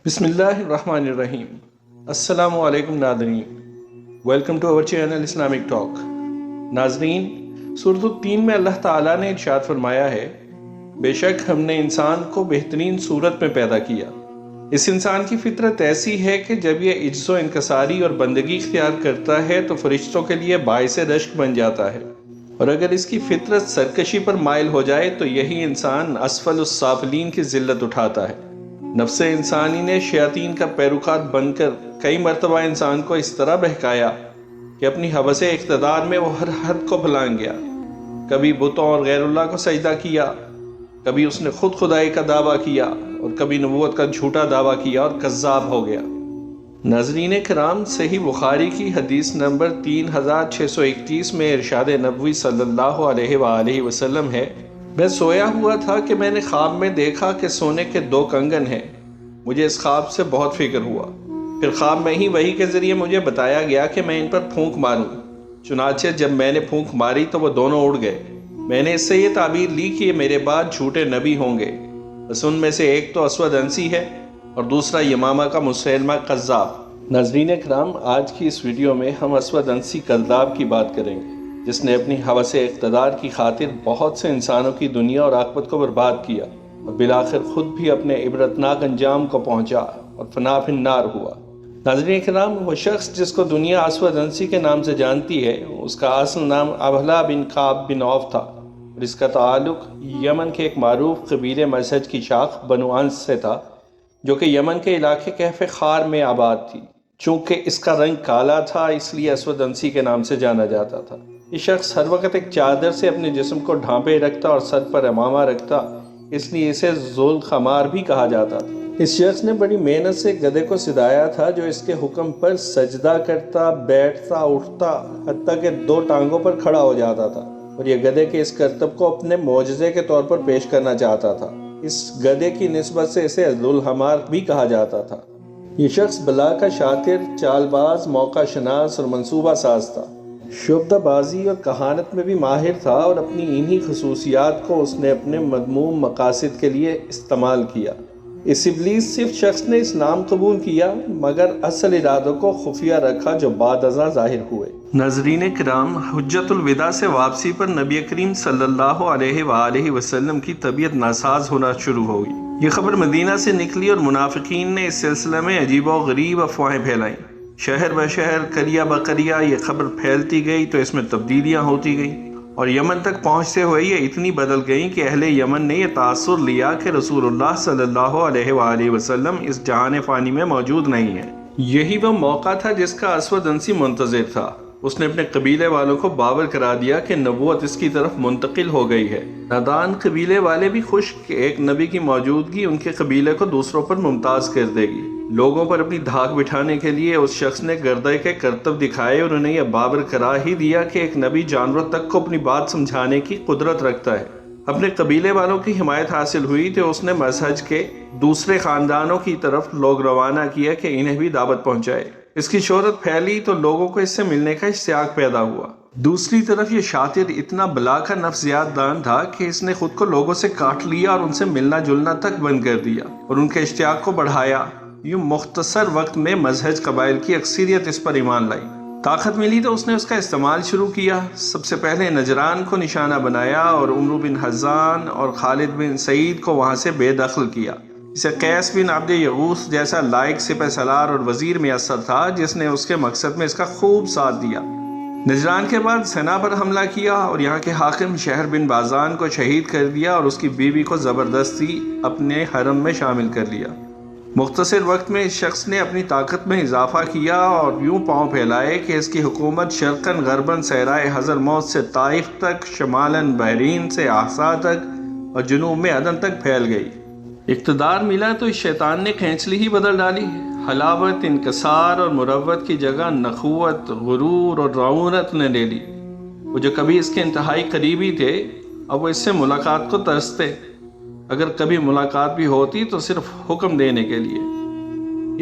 بسم اللہ الرحمن الرحیم۔ السلام علیکم ناظرین، ویلکم ٹو اور چینل اسلامک ٹاک۔ ناظرین، سورۃ التین میں اللہ تعالیٰ نے ارشاد فرمایا ہے، بے شک ہم نے انسان کو بہترین صورت میں پیدا کیا۔ اس انسان کی فطرت ایسی ہے کہ جب یہ عجز و انکساری اور بندگی اختیار کرتا ہے تو فرشتوں کے لیے باعث رشک بن جاتا ہے، اور اگر اس کی فطرت سرکشی پر مائل ہو جائے تو یہی انسان اسفل السافلین کی ذلت اٹھاتا ہے۔ نفس انسانی نے شیاطین کا پیروکار بن کر کئی مرتبہ انسان کو اس طرح بہکایا کہ اپنی ہوس اقتدار میں وہ ہر حد کو پھلانگ گیا۔ کبھی بتوں اور غیر اللہ کو سجدہ کیا، کبھی اس نے خود خدائی کا دعویٰ کیا، اور کبھی نبوت کا جھوٹا دعویٰ کیا اور کذاب ہو گیا۔ ناظرین کرام، صحیح بخاری کی حدیث نمبر 3631 میں ارشاد نبوی صلی اللہ علیہ وآلہ وسلم ہے، میں سویا ہوا تھا کہ میں نے خواب میں دیکھا کہ سونے کے 2 کنگن ہیں۔ مجھے اس خواب سے بہت فکر ہوا۔ پھر خواب میں ہی وحی کے ذریعے مجھے بتایا گیا کہ میں ان پر پھونک ماروں۔ چنانچہ جب میں نے پھونک ماری تو وہ دونوں اڑ گئے۔ میں نے اس سے یہ تعبیر لی کہ یہ میرے بعد جھوٹے نبی ہوں گے، بس ان میں سے ایک تو اسود عنسی ہے اور دوسرا یمامہ کا مسیلمہ کذاب۔ ناظرین کرام، آج کی اس ویڈیو میں ہم اسود عنسی کذاب کی بات کریں گے، جس نے اپنی ہوس اقتدار کی خاطر بہت سے انسانوں کی دنیا اور آخرت کو برباد کیا، اور بالآخر خود بھی اپنے عبرتناک انجام کو پہنچا اور فنا فی النار ہوا۔ ناظرین کرام، وہ شخص جس کو دنیا اسود عنسی کے نام سے جانتی ہے، اس کا اصل نام ابہلا بن کعب بن عوف تھا، اور اس کا تعلق یمن کے ایک معروف قبیلے مزہج کی شاخ بنو انس سے تھا، جو کہ یمن کے علاقے کہف خار میں آباد تھی۔ چونکہ اس کا رنگ کالا تھا، اس لیے اسود عنسی کے نام سے جانا جاتا تھا۔ یہ شخص ہر وقت ایک چادر سے اپنے جسم کو ڈھانپے رکھتا اور سر پر عمامہ رکھتا، اس لیے اسے ذوالخمار بھی کہا جاتا تھا۔ اس شخص نے بڑی محنت سے گدھے کو سدھایا تھا، جو اس کے حکم پر سجدہ کرتا، بیٹھتا، اٹھتا، حتیٰ کہ 2 ٹانگوں پر کھڑا ہو جاتا تھا، اور یہ گدھے کے اس کرتب کو اپنے معجزے کے طور پر پیش کرنا چاہتا تھا۔ اس گدھے کی نسبت سے اسے ذوالحمار بھی کہا جاتا تھا۔ یہ شخص بلا کا شاطر، چال باز، موقع شناس اور منصوبہ ساز تھا۔ شعبدہ بازی اور کہانت میں بھی ماہر تھا، اور اپنی انہی خصوصیات کو اس نے اپنے مذموم مقاصد کے لیے استعمال کیا۔ اس ابلیس صرف شخص نے اسلام قبول کیا، مگر اصل ارادوں کو خفیہ رکھا، جو بعد ازاں ظاہر ہوئے۔ ناظرین کرام، حجت الوداع سے واپسی پر نبی کریم صلی اللہ علیہ وآلہ وسلم کی طبیعت ناساز ہونا شروع ہو گئی۔ یہ خبر مدینہ سے نکلی اور منافقین نے اس سلسلے میں عجیب و غریب افواہیں پھیلائیں۔ شہر بشہر، قریہ بقریہ یہ خبر پھیلتی گئی تو اس میں تبدیلیاں ہوتی گئیں، اور یمن تک پہنچتے ہوئے یہ اتنی بدل گئیں کہ اہل یمن نے یہ تاثر لیا کہ رسول اللہ صلی اللہ علیہ وآلہ وسلم اس جہان فانی میں موجود نہیں ہے۔ یہی وہ موقع تھا جس کا اسود عنسی منتظر تھا۔ اس نے اپنے قبیلے والوں کو باور کرا دیا کہ نبوت اس کی طرف منتقل ہو گئی ہے۔ نادان قبیلے والے بھی خوش کہ ایک نبی کی موجودگی ان کے قبیلے کو دوسروں پر ممتاز کر دے گی۔ لوگوں پر اپنی دھاک بٹھانے کے لیے اس شخص نے گردے کے کرتب دکھائے اور انہیں یہ باور کرا ہی دیا کہ ایک نبی جانوروں تک کو اپنی بات سمجھانے کی قدرت رکھتا ہے۔ اپنے قبیلے والوں کی حمایت حاصل ہوئی تو اس نے مزہج کے دوسرے خاندانوں کی طرف لوگ روانہ کیا کہ انہیں بھی دعوت پہنچائے۔ اس کی شہرت پھیلی تو لوگوں کو اس سے ملنے کا اشتیاق پیدا ہوا۔ دوسری طرف یہ شاطر اتنا بلا کا نفسیات دان تھا کہ اس نے خود کو لوگوں سے کاٹ لیا اور ان سے ملنا جلنا تک بند کر دیا، اور ان کے اشتیاق کو بڑھایا۔ یوں مختصر وقت میں مزہج قبائل کی اکثریت اس پر ایمان لائی۔ طاقت ملی تو اس نے اس کا استعمال شروع کیا۔ سب سے پہلے نجران کو نشانہ بنایا اور عمرو بن حزان اور خالد بن سعید کو وہاں سے بے دخل کیا۔ اسے قیس بن عبد یغوث جیسا لائق سپہ سالار اور وزیر میسر تھا، جس نے اس کے مقصد میں اس کا خوب ساتھ دیا۔ نجران کے بعد سنا پر حملہ کیا اور یہاں کے حاکم شہر بن بازان کو شہید کر دیا اور اس کی بیوی کو زبردستی اپنے حرم میں شامل کر لیا۔ مختصر وقت میں اس شخص نے اپنی طاقت میں اضافہ کیا اور یوں پاؤں پھیلائے کہ اس کی حکومت شرقاً غرباً صحرائے حضرموت سے طائف تک، شمالاً بحرین سے احسا تک اور جنوب میں عدن تک پھیل گئی۔ اقتدار ملا تو اس شیطان نے کھینچلی ہی بدل ڈالی۔ حلاوت، انکسار اور مروت کی جگہ نخوت، غرور اور رعونت نے لے لی۔ وہ جو کبھی اس کے انتہائی قریبی تھے، اب وہ اس سے ملاقات کو ترستے۔ اگر کبھی ملاقات بھی ہوتی تو صرف حکم دینے کے لیے۔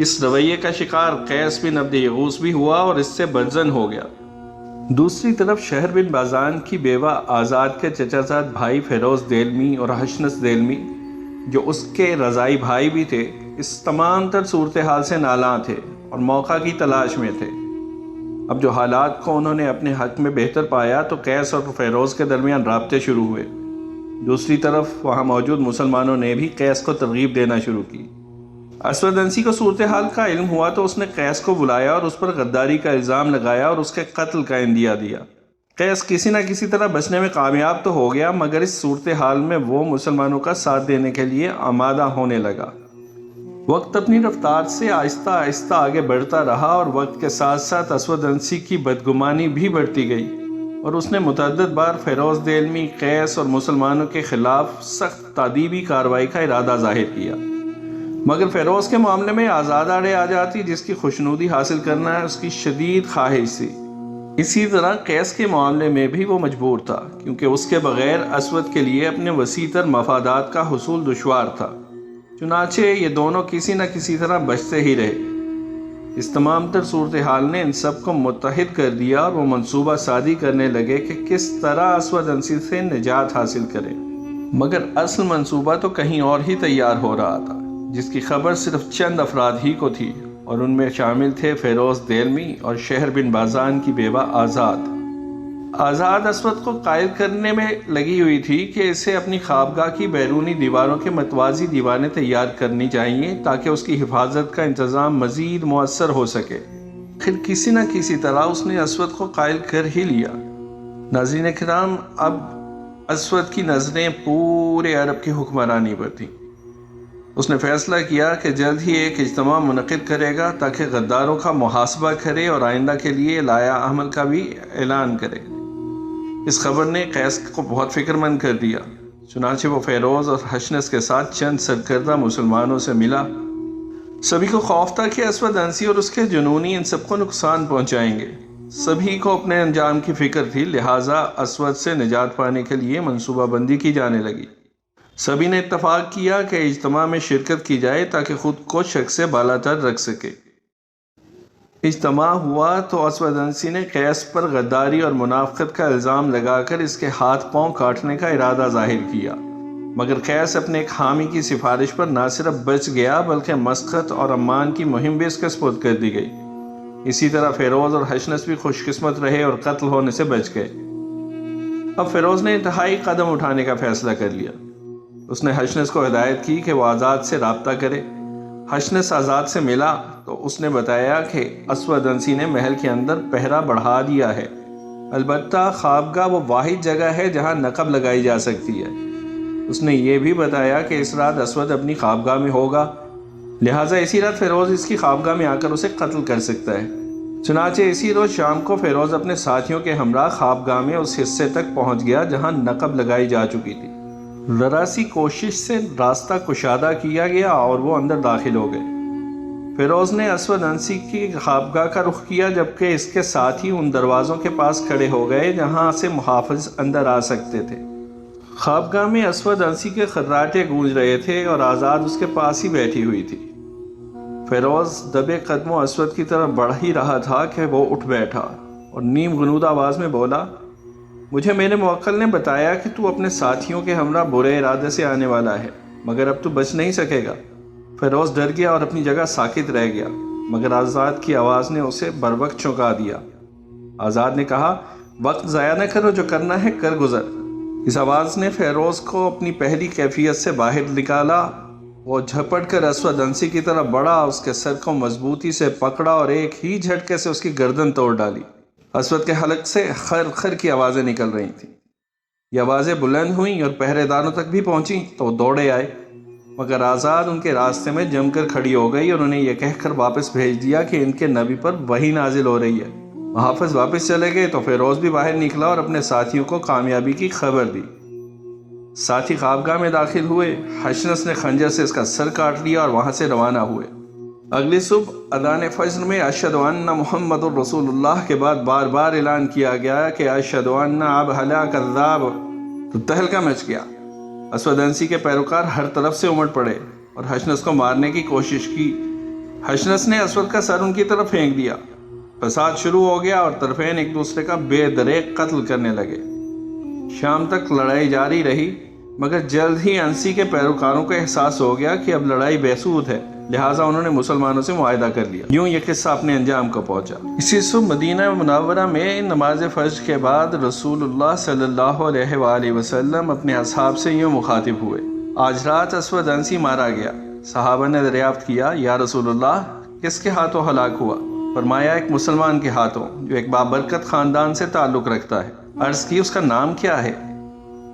اس رویے کا شکار قیس بن عبد یغوث بھی ہوا اور اس سے بدظن ہو گیا۔ دوسری طرف شہر بن بازان کی بیوہ آزاد کے چچا زاد بھائی فیروز دیلمی اور حشنس دیلمی، جو اس کے رضائی بھائی بھی تھے، اس تمام تر صورتحال سے نالاں تھے اور موقع کی تلاش میں تھے۔ اب جو حالات کو انہوں نے اپنے حق میں بہتر پایا تو قیس اور فیروز کے درمیان رابطے شروع ہوئے۔ دوسری طرف وہاں موجود مسلمانوں نے بھی قیس کو ترغیب دینا شروع کی۔ اسود انسی کو صورتحال کا علم ہوا تو اس نے قیس کو بلایا اور اس پر غداری کا الزام لگایا اور اس کے قتل کا عندیہ دیا۔ قیس کسی نہ کسی طرح بچنے میں کامیاب تو ہو گیا، مگر اس صورتحال میں وہ مسلمانوں کا ساتھ دینے کے لیے آمادہ ہونے لگا۔ وقت اپنی رفتار سے آہستہ آہستہ آگے بڑھتا رہا اور وقت کے ساتھ ساتھ اسود انسی کی بدگمانی بھی بڑھتی گئی اور اس نے متعدد بار فیروز دیلمی، قیس اور مسلمانوں کے خلاف سخت تادیبی کارروائی کا ارادہ ظاہر کیا، مگر فیروز کے معاملے میں آزاد آڑے آ جاتی جس کی خوشنودی حاصل کرنا اس کی شدید خواہش تھی۔ اسی طرح قیس کے معاملے میں بھی وہ مجبور تھا، کیونکہ اس کے بغیر اسود کے لیے اپنے وسیع تر مفادات کا حصول دشوار تھا۔ چنانچہ یہ دونوں کسی نہ کسی طرح بچتے ہی رہے۔ اس تمام تر صورتحال نے ان سب کو متحد کر دیا اور وہ منصوبہ سازی کرنے لگے کہ کس طرح اسود انسی سے نجات حاصل کرے، مگر اصل منصوبہ تو کہیں اور ہی تیار ہو رہا تھا، جس کی خبر صرف چند افراد ہی کو تھی، اور ان میں شامل تھے فیروز دیلمی اور شہر بن بازان کی بیوہ آزاد۔ آزاد اسود کو قائل کرنے میں لگی ہوئی تھی کہ اسے اپنی خوابگاہ کی بیرونی دیواروں کے متوازی دیواریں تیار کرنی چاہیے تاکہ اس کی حفاظت کا انتظام مزید مؤثر ہو سکے۔ پھر کسی نہ کسی طرح اس نے اسود کو قائل کر ہی لیا۔ ناظرین کرام، اب اسود کی نظریں پورے عرب کی حکمرانی پر تھیں۔ اس نے فیصلہ کیا کہ جلد ہی ایک اجتماع منعقد کرے گا تاکہ غداروں کا محاسبہ کرے اور آئندہ کے لیے لایا عمل کا بھی اعلان کرے۔ اس خبر نے قیس کو بہت فکر مند کر دیا۔ چنانچہ وہ فیروز اور حشنس کے ساتھ چند سرکردہ مسلمانوں سے ملا۔ سبھی کو خوف تھا کہ اسود انسی اور اس کے جنونی ان سب کو نقصان پہنچائیں گے۔ سبھی کو اپنے انجام کی فکر تھی، لہٰذا اسود سے نجات پانے کے لیے منصوبہ بندی کی جانے لگی۔ سبھی نے اتفاق کیا کہ اجتماع میں شرکت کی جائے تاکہ خود کو شک سے بالا تر رکھ سکے۔ اجتماع ہوا تو اسود انسی نے قیس پر غداری اور منافقت کا الزام لگا کر اس کے ہاتھ پاؤں کاٹنے کا ارادہ ظاہر کیا، مگر قیس اپنے ایک حامی کی سفارش پر نہ صرف بچ گیا بلکہ مسقط اور امان کی مہم بھی اس کے سپرد کر دی گئی۔ اسی طرح فیروز اور حشنس بھی خوش قسمت رہے اور قتل ہونے سے بچ گئے۔ اب فیروز نے انتہائی قدم اٹھانے کا فیصلہ کر لیا۔ اس نے حشنس کو ہدایت کی کہ وہ آزاد سے رابطہ کرے۔ حشنس آزاد سے ملا تو اس نے بتایا کہ اسود انسی نے محل کے اندر پہرا بڑھا دیا ہے، البتہ خوابگاہ وہ واحد جگہ ہے جہاں نقب لگائی جا سکتی ہے۔ اس نے یہ بھی بتایا کہ اس رات اسود اپنی خوابگاہ میں ہوگا، لہٰذا اسی رات فیروز اس کی خوابگاہ میں آ کر اسے قتل کر سکتا ہے۔ چنانچہ اسی روز شام کو فیروز اپنے ساتھیوں کے ہمراہ خوابگاہ میں اس حصے تک پہنچ گیا جہاں نقب لگائی جا چکی تھی۔ ذرا سی کوشش سے راستہ کشادہ کیا گیا اور وہ اندر داخل ہو گئے۔ فیروز نے اسود انسی کی خوابگاہ کا رخ کیا جبکہ اس کے ساتھی ان دروازوں کے پاس کھڑے ہو گئے جہاں سے محافظ اندر آ سکتے تھے۔ خوابگاہ میں اسود انسی کے خراٹے گونج رہے تھے اور آزاد اس کے پاس ہی بیٹھی ہوئی تھی۔ فیروز دبے قدموں اسود کی طرف بڑھ ہی رہا تھا کہ وہ اٹھ بیٹھا اور نیم غنودہ آواز میں بولا، مجھے میرے موکل نے بتایا کہ تو اپنے ساتھیوں کے ہمراہ برے ارادے سے آنے والا ہے، مگر اب تو بچ نہیں سکے گا۔ فیروز ڈر گیا اور اپنی جگہ ساکت رہ گیا، مگر آزاد کی آواز نے اسے بروقت چونکا دیا۔ آزاد نے کہا، وقت ضائع نہ کرو، جو کرنا ہے کر گزر۔ اس آواز نے فیروز کو اپنی پہلی کیفیت سے باہر نکالا۔ وہ جھپٹ کر اسود انسی کی طرف بڑھا، اس کے سر کو مضبوطی سے پکڑا اور ایک ہی جھٹکے سے اس کی گردن توڑ ڈالی۔ اسود کے حلق سے خر خر کی آوازیں نکل رہی تھیں۔ یہ آوازیں بلند ہوئیں اور پہرے داروں تک بھی پہنچیں تو وہ دوڑے آئے، مگر آزاد ان کے راستے میں جم کر کھڑی ہو گئی اور انہیں یہ کہہ کر واپس بھیج دیا کہ ان کے نبی پر وحی نازل ہو رہی ہے۔ محافظ واپس چلے گئے تو فیروز بھی باہر نکلا اور اپنے ساتھیوں کو کامیابی کی خبر دی۔ ساتھی خوابگاہ میں داخل ہوئے۔ حشنس نے خنجر سے اس کا سر کاٹ لیا اور وہاں سے روانہ ہوئے۔ اگلی صبح اذان فجر میں اشہد ان محمد الرسول اللہ کے بعد بار بار اعلان کیا گیا کہ اشہد ان ابہلا کذاب، تو تہلکہ مچ گیا۔ اسود انسی کے پیروکار ہر طرف سے امٹ پڑے اور حشنس کو مارنے کی کوشش کی۔ حشنس نے اسود کا سر ان کی طرف پھینک دیا۔ فساد شروع ہو گیا اور طرفین ایک دوسرے کا بے دریغ قتل کرنے لگے۔ شام تک لڑائی جاری رہی، مگر جلد ہی انسی کے پیروکاروں کو احساس ہو گیا کہ اب لڑائی بے سود ہے۔ لہٰذا انہوں نے مسلمانوں سے معاہدہ کر لیا۔ یوں یہ قصہ اپنے انجام کو پہنچا۔ اسی صبح مدینہ منورہ میں نماز فجر کے بعد رسول اللہ صلی اللہ علیہ وآلہ وسلم اپنے اصحاب سے یوں مخاطب ہوئے: آج رات اسود عنسی مارا گیا۔ صحابہ نے دریافت کیا: یا رسول اللہ، کس کے ہاتھوں ہلاک ہوا؟ فرمایا: ایک مسلمان کے ہاتھوں، جو ایک بابرکت خاندان سے تعلق رکھتا ہے۔ عرض کی: اس کا نام کیا ہے؟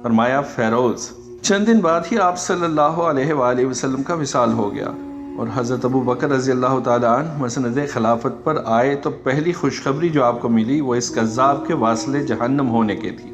فرمایا: فیروز۔ چند دن بعد ہی آپ صلی اللہ علیہ وآلہ وسلم کا وصال ہو گیا اور حضرت ابو بکر رضی اللہ تعالیٰ عنہ مسند خلافت پر آئے تو پہلی خوشخبری جو آپ کو ملی وہ اس کذاب کے واصل جہنم ہونے کی تھی۔